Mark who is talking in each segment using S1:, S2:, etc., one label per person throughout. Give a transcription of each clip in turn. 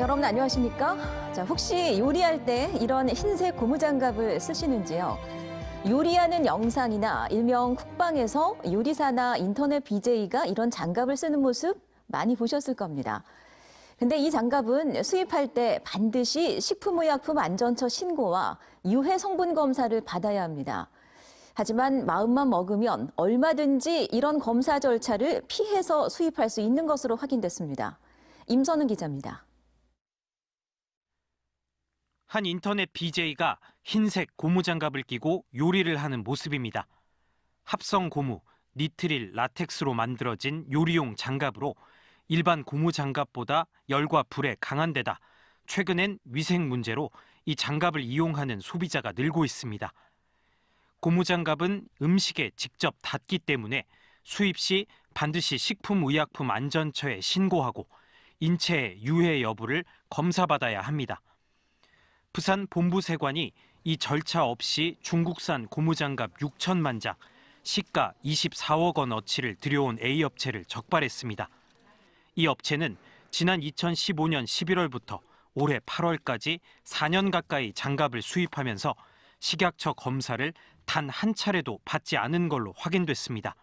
S1: 여러분 안녕하십니까? 자, 혹시 요리할 때 이런 흰색 고무장갑을 쓰시는지요? 요리하는 영상이나 일명 쿡방에서 요리사나 인터넷 BJ가 이런 장갑을 쓰는 모습 많이 보셨을 겁니다. 근데 이 장갑은 수입할 때 반드시 식품의약품안전처 신고와 유해 성분 검사를 받아야 합니다. 하지만 마음만 먹으면 얼마든지 이런 검사 절차를 피해서 수입할 수 있는 것으로 확인됐습니다. 임선은 기자입니다.
S2: 한 인터넷 BJ가 흰색 고무장갑을 끼고 요리를 하는 모습입니다. 합성 고무, 니트릴, 라텍스로 만들어진 요리용 장갑으로 일반 고무장갑보다 열과 불에 강한 데다 최근엔 위생 문제로 이 장갑을 이용하는 소비자가 늘고 있습니다. 고무장갑은 음식에 직접 닿기 때문에 수입 시 반드시 식품의약품안전처에 신고하고 인체의 유해 여부를 검사받아야 합니다. 부산 본부세관이 이 절차 없이 중국산 고무장갑 6천만 장, 시가 24억 원어치를 들여온 A업체를 적발했습니다. 이 업체는 지난 2015년 11월부터 올해 8월까지 4년 가까이 장갑을 수입하면서 식약처 검사를 단 한 차례도 받지 않은 걸로 확인됐습니다.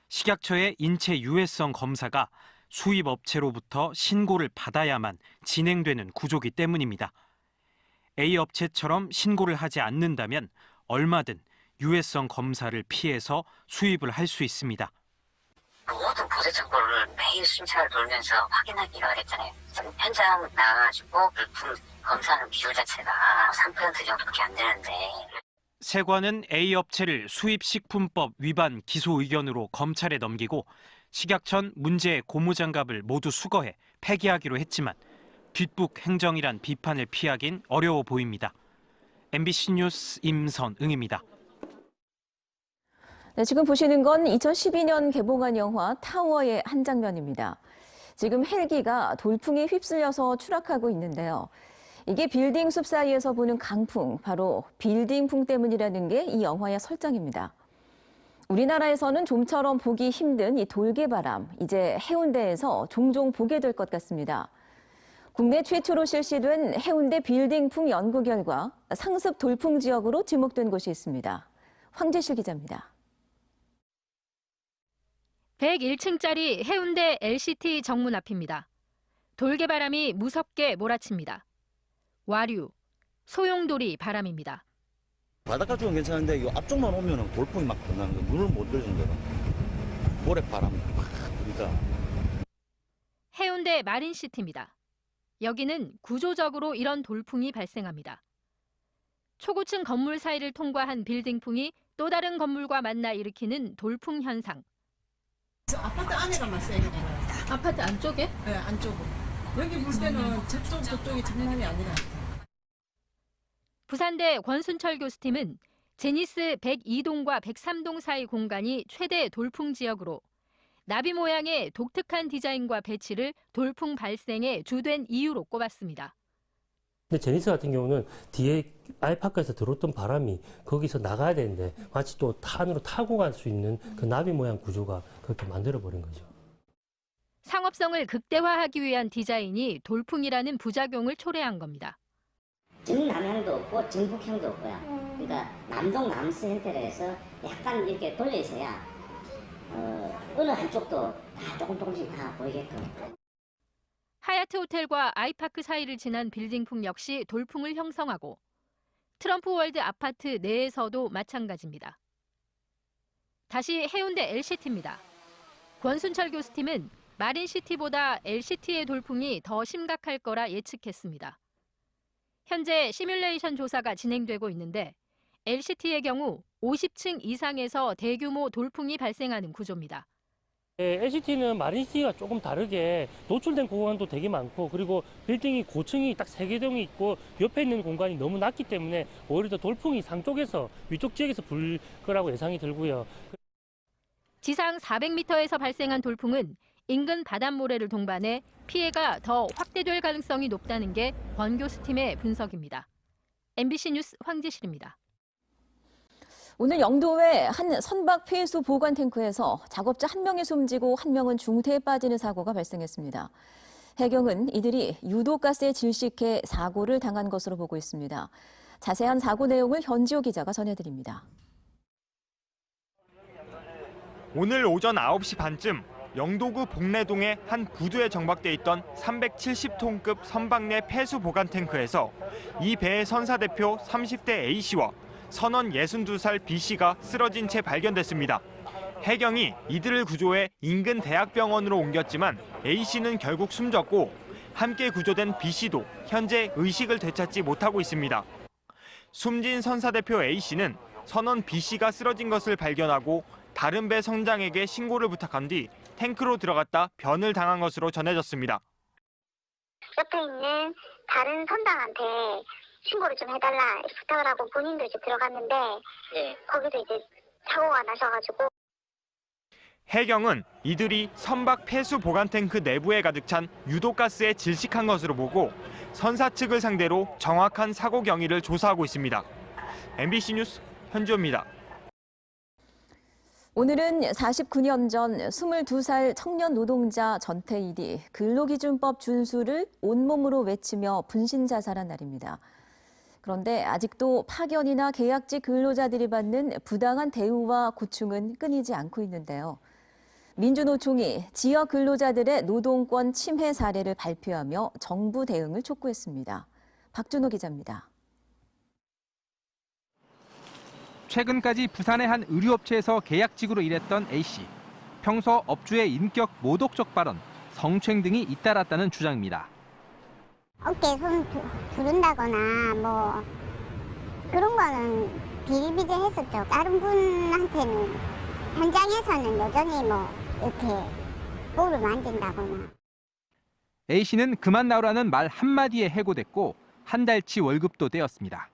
S2: 식약처의 인체 유해성 검사가 수입 업체로부터 신고를 받아야만 진행되는 구조기 때문입니다. A업체처럼 신고를 하지 않는다면 얼마든 유해성 검사를 피해서 수입을 할 수 있습니다.
S3: 모든 보세 창고를 매일 순찰 돌면서 확인하기로 했잖아요. 현장 나가가지고 물품 검사하는 비율 자체가 3% 정도밖에 안 되는데.
S2: 세관은 A업체를 수입식품법 위반 기소 의견으로 검찰에 넘기고 식약처는 문제의 고무장갑을 모두 수거해 폐기하기로 했지만 뒷북 행정이란 비판을 피하긴 어려워 보입니다. MBC 뉴스 임선응입니다.
S1: 네, 지금 보시는 건 2012년 개봉한 영화 타워의 한 장면입니다. 지금 헬기가 돌풍에 휩쓸려서 추락하고 있는데요. 이게 빌딩 숲 사이에서 보는 강풍, 바로 빌딩풍 때문이라는 게 이 영화의 설정입니다. 우리나라에서는 좀처럼 보기 힘든 이 돌개바람, 이제 해운대에서 종종 보게 될 것 같습니다. 국내 최초로 실시된 해운대 빌딩풍 연구 결과 상습 돌풍 지역으로 지목된 곳이 있습니다. 황재실 기자입니다.
S4: 101층짜리 해운대 LCT 정문 앞입니다. 돌개바람이 무섭게 몰아칩니다. 와류, 소용돌이 바람입니다.
S5: 바닷가 쪽은 괜찮은데 이 앞쪽만 오면 돌풍이 막 나는 거 눈을 못 들 정도로 모래바람이 확 부니까.
S4: 해운대 마린시티입니다. 여기는 구조적으로 이런 돌풍이 발생합니다. 초고층 건물 사이를 통과한 빌딩풍이 또 다른 건물과 만나 일으키는 돌풍 현상.
S6: 아파트 안에가만 세게 불어요.
S4: 아파트 안쪽에?
S6: 네, 안쪽으로. 여기 불 때는 저쪽이 장난이 아니라.
S4: 부산대 권순철 교수팀은 제니스 102동과 103동 사이 공간이 최대 돌풍 지역으로 나비 모양의 독특한 디자인과 배치를 돌풍 발생의 주된 이유로 꼽았습니다.
S7: 근데 제니스 같은 경우는 뒤에 아이파크에서 들어왔던 바람이 거기서 나가야 되는데 마치 또 안으로 타고 갈 수 있는 그 나비 모양 구조가 그렇게 만들어버린 거죠.
S4: 상업성을 극대화하기 위한 디자인이 돌풍이라는 부작용을 초래한 겁니다.
S8: 정남향도 없고 정북향도 없고요. 그러니까 남동 남서 형태로 해서 약간 이렇게 돌려서야 어느 한쪽도 다 조금씩 다 보이게끔.
S4: 하얏트 호텔과 아이파크 사이를 지난 빌딩풍 역시 돌풍을 형성하고 트럼프 월드 아파트 내에서도 마찬가지입니다. 다시 해운대 LCT입니다. 권순철 교수팀은 마린시티보다 LCT의 돌풍이 더 심각할 거라 예측했습니다. 현재 시뮬레이션 조사가 진행되고 있는데 LCT의 경우 50층 이상에서 대규모 돌풍이 발생하는 구조입니다.
S7: LCT는 마린시티가 조금 다르게 노출된 공간도 되게 많고 그리고 빌딩이 고층이 딱 3개동이 있고 옆에 있는 공간이 너무 낮기 때문에 오히려 더 돌풍이 상쪽에서 위쪽 지역에서 불 거라고 예상이 들고요.
S4: 지상 400m에서 발생한 돌풍은 인근 바닷모래를 동반해 피해가 더 확대될 가능성이 높다는 게 권 교수팀의 분석입니다. MBC 뉴스 황재실입니다.
S1: 오늘 영도의 한 선박 폐수 보관 탱크에서 작업자 한 명이 숨지고 한 명은 중태에 빠지는 사고가 발생했습니다. 해경은 이들이 유독가스에 질식해 사고를 당한 것으로 보고 있습니다. 자세한 사고 내용을 현지호 기자가 전해드립니다.
S9: 오늘 오전 9시 반쯤 영도구 복내동의 한 부두에 정박돼 있던 370톤급 선박내 폐수 보관 탱크에서 이 배의 선사 대표 30대 A씨와 선원 62살 B씨가 쓰러진 채 발견됐습니다. 해경이 이들을 구조해 인근 대학병원으로 옮겼지만 A씨는 결국 숨졌고 함께 구조된 B씨도 현재 의식을 되찾지 못하고 있습니다. 숨진 선사 대표 A씨는 선원 B씨가 쓰러진 것을 발견하고 다른 배 선장에게 신고를 부탁한 뒤 탱크로 들어갔다 변을 당한 것으로 전해졌습니다.
S10: 옆에 있는 다른 선장한테 신고를 좀 해달라 부탁을 하고 본인도 이제 들어갔는데 거기서 이제 사고가 나셔가지고.
S9: 해경은 이들이 선박 폐수 보관 탱크 내부에 가득 찬 유독가스에 질식한 것으로 보고 선사 측을 상대로 정확한 사고 경위를 조사하고 있습니다. MBC 뉴스 현주호입니다.
S1: 오늘은 49년 전 22살 청년 노동자 전태일이 근로기준법 준수를 온몸으로 외치며 분신 자살한 날입니다. 그런데 아직도 파견이나 계약직 근로자들이 받는 부당한 대우와 고충은 끊이지 않고 있는데요. 민주노총이 지역 근로자들의 노동권 침해 사례를 발표하며 정부 대응을 촉구했습니다. 박준호 기자입니다.
S11: 최근까지 부산의 한 의류업체에서 계약직으로 일했던 A씨. 평소 업주의 인격 모독적 발언, 성추행 등이 잇따랐다는 주장입니다.
S10: 어깨에 손 두른다거나 뭐 그런 거는 비일비재했었죠. 다른 분한테는 현장에서는 여전히 뭐 이렇게 볼을 만진다거나.
S11: A씨는 그만 나오라는 말 한마디에 해고됐고 한 달치 월급도 떼었습니다.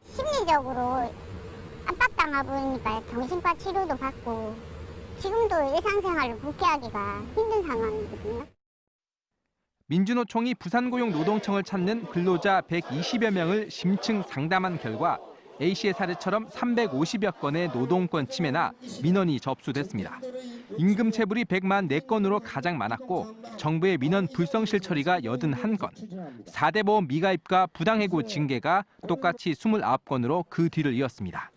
S10: 심리적으로 압박당하 보니까 정신과 치료도 받고 지금도 일상생활을 복귀하기가 힘든 상황이거든요.
S11: 민주노총이 부산고용노동청을 찾는 근로자 120여 명을 심층 상담한 결과 A씨의 사례처럼 350여 건의 노동권 침해나 민원이 접수됐습니다. 임금 체불이 104건으로 가장 많았고 정부의 민원 불성실 처리가 81건, 4대 보험 미가입과 부당해고 징계가 똑같이 29건으로 그 뒤를 이었습니다.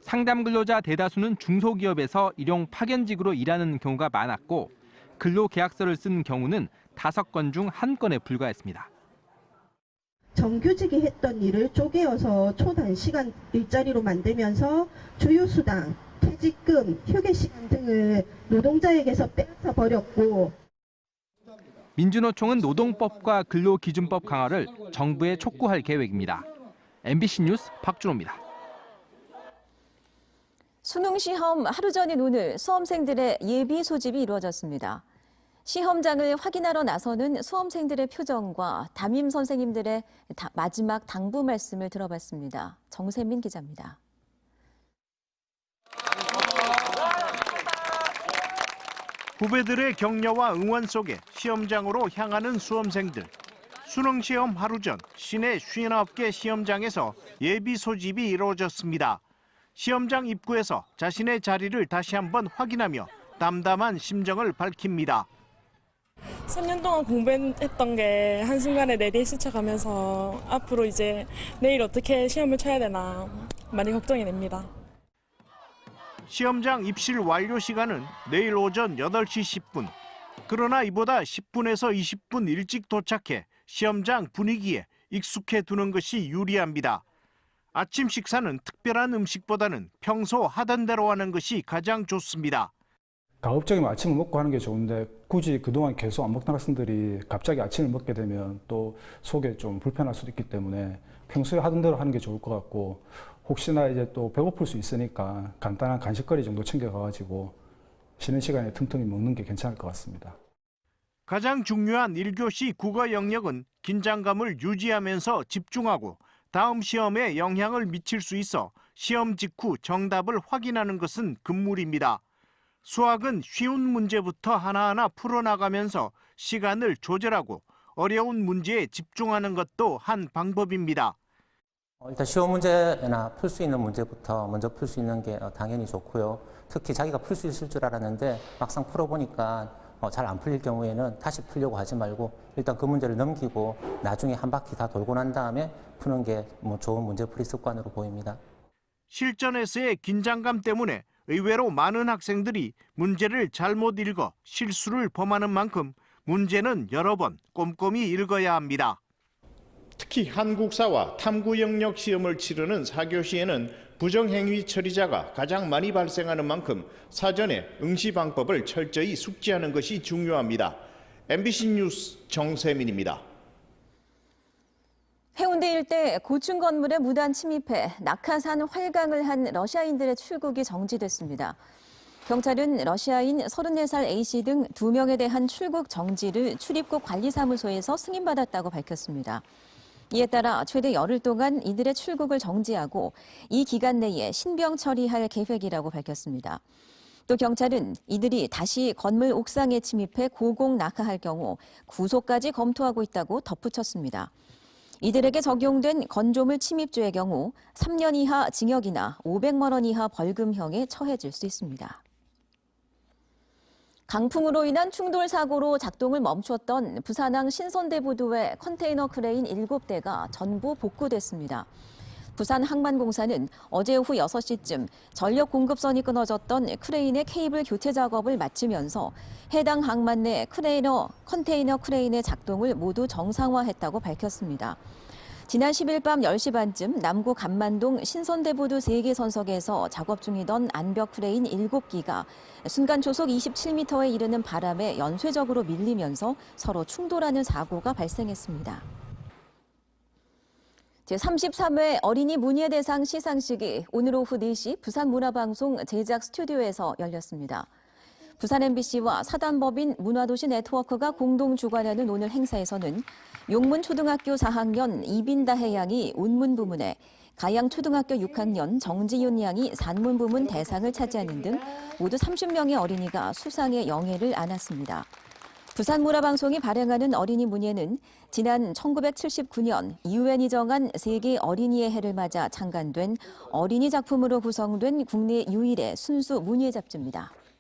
S11: 상담 근로자 대다수는 중소기업에서 일용 파견직으로 일하는 경우가 많았고 근로계약서를 쓴 경우는 5건 중 1건에 불과했습니다.
S12: 정규직이 했던 일을 쪼개어서 초단시간 일자리로 만들면서 주휴수당, 퇴직금, 휴게시간 등을 노동자에게서 빼앗아 버렸고.
S11: 민주노총은 노동법과 근로기준법 강화를 정부에 촉구할 계획입니다. MBC 뉴스 박준호입니다.
S1: 수능 시험 하루 전인 오늘 수험생들의 예비 소집이 이루어졌습니다. 시험장을 확인하러 나서는 수험생들의 표정과 담임 선생님들의 마지막 당부 말씀을 들어봤습니다. 정세민 기자입니다.
S13: 후배들의 격려와 응원 속에 시험장으로 향하는 수험생들. 수능 시험 하루 전 시내 59개 시험장에서 예비 소집이 이루어졌습니다. 시험장 입구에서 자신의 자리를 다시 한번 확인하며 담담한 심정을 밝힙니다.
S14: 3년 동안 공부했던 게 한순간에 내 뒤에 스쳐가면서 앞으로 이제 내일 어떻게 시험을 쳐야 되나 많이 걱정이 됩니다.
S13: 시험장 입실 완료 시간은 내일 오전 8시 10분. 그러나 이보다 10분에서 20분 일찍 도착해 시험장 분위기에 익숙해 두는 것이 유리합니다. 아침 식사는 특별한 음식보다는 평소 하던 대로 하는 것이 가장 좋습니다.
S15: 가급적이면 아침을 먹고 하는 게 좋은데 굳이 그동안 계속 안 먹던 학생들이 갑자기 아침을 먹게 되면 또 속에 좀 불편할 수도 있기 때문에 평소에 하던 대로 하는 게 좋을 것 같고 혹시나 이제 또 배고플 수 있으니까 간단한 간식거리 정도 챙겨가가지고 쉬는 시간에 틈틈이 먹는 게 괜찮을 것 같습니다.
S13: 가장 중요한 1교시 국어 영역은 긴장감을 유지하면서 집중하고 다음 시험에 영향을 미칠 수 있어 시험 직후 정답을 확인하는 것은 금물입니다. 수학은 쉬운 문제부터 하나하나 풀어나가면서 시간을 조절하고 어려운 문제에 집중하는 것도 한 방법입니다.
S16: 일단 쉬운 문제나 풀 수 있는 문제부터 먼저 풀 수 있는 게 당연히 좋고요. 특히 자기가 풀 수 있을 줄 알았는데 막상 풀어보니까 잘 안 풀릴 경우에는 다시 풀려고 하지 말고 일단 그 문제를 넘기고 나중에 한 바퀴 다 돌고 난 다음에 푸는 게 좋은 문제풀이 습관으로 보입니다.
S13: 실전에서의 긴장감 때문에 의외로 많은 학생들이 문제를 잘못 읽어 실수를 범하는 만큼 문제는 여러 번 꼼꼼히 읽어야 합니다.
S17: 특히 한국사와 탐구 영역 시험을 치르는 4교시에는 부정행위 처리자가 가장 많이 발생하는 만큼 사전에 응시 방법을 철저히 숙지하는 것이 중요합니다. MBC 뉴스 정세민입니다.
S1: 해운대 일대 고층 건물에 무단 침입해 낙하산 활강을 한 러시아인들의 출국이 정지됐습니다. 경찰은 러시아인 34살 A씨 등 2명에 대한 출국 정지를 출입국 관리사무소에서 승인받았다고 밝혔습니다. 이에 따라 최대 열흘 동안 이들의 출국을 정지하고 이 기간 내에 신병 처리할 계획이라고 밝혔습니다. 또 경찰은 이들이 다시 건물 옥상에 침입해 고공 낙하할 경우 구속까지 검토하고 있다고 덧붙였습니다. 이들에게 적용된 건조물 침입죄의 경우 3년 이하 징역이나 500만 원 이하 벌금형에 처해질 수 있습니다. 강풍으로 인한 충돌 사고로 작동을 멈췄던 부산항 신선대부도의 컨테이너 크레인 7대가 전부 복구됐습니다. 부산항만공사는 어제 오후 6시쯤 전력 공급선이 끊어졌던 크레인의 케이블 교체 작업을 마치면서 해당 항만 내 컨테이너 크레인의 작동을 모두 정상화했다고 밝혔습니다. 지난 10일 밤 10시 반쯤 남구 감만동 신선대부도 3개 선석에서 작업 중이던 암벽 크레인 7기가 순간 초속 27m에 이르는 바람에 연쇄적으로 밀리면서 서로 충돌하는 사고가 발생했습니다. 제33회 어린이 문예 대상 시상식이 오늘 오후 4시 부산문화방송 제작 스튜디오에서 열렸습니다. 부산 MBC와 사단법인 문화도시 네트워크가 공동 주관하는 오늘 행사에서는 용문초등학교 4학년 이빈다혜 양이 운문 부문에 가양초등학교 6학년 정지윤 양이 산문 부문 대상을 차지하는 등 모두 30명의 어린이가 수상의 영예를 안았습니다. 부산문화방송이 발행하는 어린이 문예는 지난 1979년 유엔이 정한 세계 어린이의 해를 맞아 창간된 어린이 작품으로 구성된 국내 유일의 순수 문예 잡지입니다.